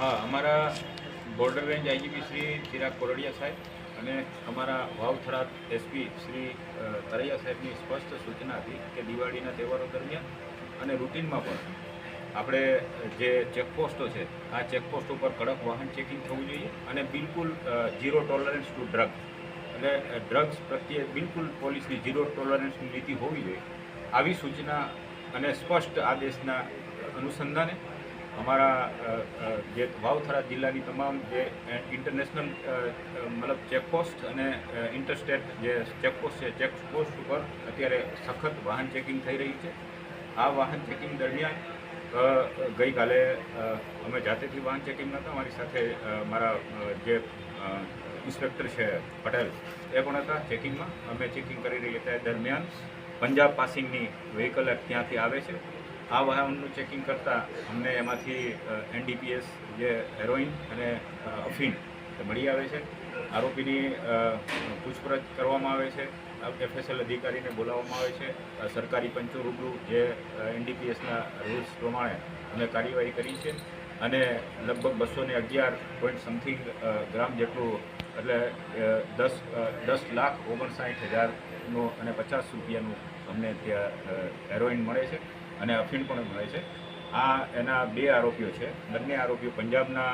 હા, અમારા border range IGP Shri Chirag Kordia સાહેબ અને અમારા વાવ થરાદ એસપી શ્રી તરૈયા સાહેબની સ્પષ્ટ સૂચના હતી કે દિવાળીના તહેવારો દરમિયાન અને રૂટિનમાં પણ આપણે જે ચેકપોસ્ટો છે આ ચેકપોસ્ટ ઉપર કડક વાહન ચેકિંગ થવું જોઈએ અને બિલકુલ ઝીરો ટોલરન્સ ટુ ડ્રગ એટલે ડ્રગ્સ પ્રત્યે બિલકુલ પોલીસની ઝીરો ટોલરન્સની નીતિ હોવી જોઈએ. આવી સૂચના અને સ્પષ્ટ આદેશના અનુસંધાને અમારા જે વાવ-થરાદ જિલ્લાની તમામ જે ઇન્ટરનેશનલ મતલબ ચેકપોસ્ટ અને ઇન્ટરસ્ટેટ જે ચેકપોસ્ટ છે ચેકપોસ્ટ ઉપર અત્યારે સખત વાહન ચેકિંગ થઈ રહી છે. આ વાહન ચેકિંગ દરમિયાન ગઈકાલે અમે જાતેથી વાહન ચેકિંગ નહોતા, અમારી સાથે મારા જે ઇન્સ્પેક્ટર છે પટેલ એ પણ હતા ચેકિંગમાં. અમે ચેકિંગ કરી રહ્યા હતા દરમિયાન પંજાબ પાસિંગની વ્હીકલ ત્યાંથી આવે છે. આ વાહનનું ચેકિંગ કરતાં અમને એમાંથી એનડીપીએસ જે હેરોઇન અને અફીણ મળી આવે છે. આરોપીની પૂછપરછ કરવામાં આવે છે. એફએસએલ અધિકારીને બોલાવવામાં આવે છે. સરકારી પંચો રૂબરૂ જે એનડીપીએસના રૂલ્સ પ્રમાણે અમે કાર્યવાહી કરી છે અને લગભગ 211 સમથિંગ ગ્રામ જેટલું એટલે 10,59,60,000નું અને 50 રૂપિયાનું અમને ત્યાં હેરોઇન મળે છે અને અફીણ પણ મળે છે. આ એના 2 આરોપીઓ છે. બંને આરોપીઓ પંજાબના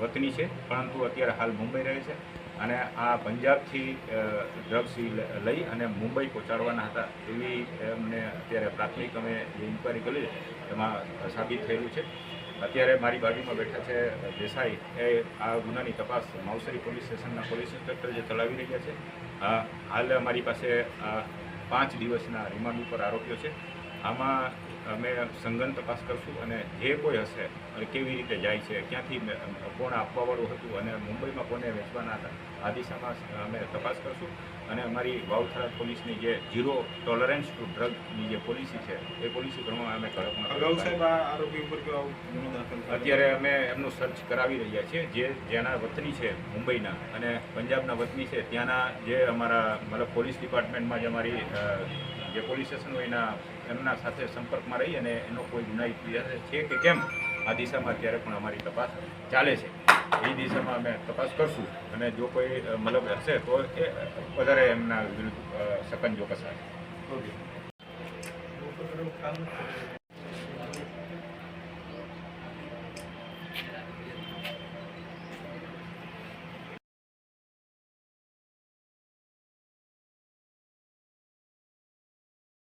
વતની છે, પરંતુ અત્યારે હાલ મુંબઈ રહે છે અને આ પંજાબથી ડ્રગ્સ લઈ અને મુંબઈ પહોંચાડવાના હતા એવી અમને અત્યારે પ્રાથમિક અમે જે ઇન્ક્વાયરી કરી એમાં સાબિત થયેલું છે. અત્યારે મારી બાજુમાં બેઠા છે દેસાઈ, એ આ ગુનાની તપાસ માવસરી પોલીસ સ્ટેશનના પોલીસ ઇન્સ્પેક્ટર જે ચલાવી રહ્યા છે. હાલ અમારી પાસે 5 દિવસના રિમાન્ડ ઉપર આરોપીઓ છે. આમાં અમે સઘન તપાસ કરશું અને જે કોઈ હશે અને કેવી રીતે જાય છે, ક્યાંથી કોણ આપવાવાળું હતું અને મુંબઈમાં કોને વેચવાના હતા, આ દિશામાં અમે તપાસ કરશું અને અમારી વાવ-થરાદ પોલીસની જે ઝીરો ટોલરન્સ ટુ ડ્રગની જે પોલિસી છે એ પોલિસી પ્રમાણે અમે અત્યારે અમે એમનું સર્ચ કરાવી રહ્યા છીએ. જેના વતની છે મુંબઈના અને પંજાબના વતની છે ત્યાંના જે અમારા મતલબ પોલીસ ડિપાર્ટમેન્ટમાં જે અમારી જે પોલીસ સ્ટેશન હોય એમના સાથે સંપર્કમાં રહી અને એનો કોઈ ગુનાહિત ઇતિહાસ છે કે કેમ આ દિશામાં અત્યારે પણ અમારી તપાસ ચાલે છે. એ દિશામાં અમે તપાસ કરશું અને જો કોઈ મતલબ હશે તો એ વધારે એમના વિરુદ્ધ સકંજો કસાશે.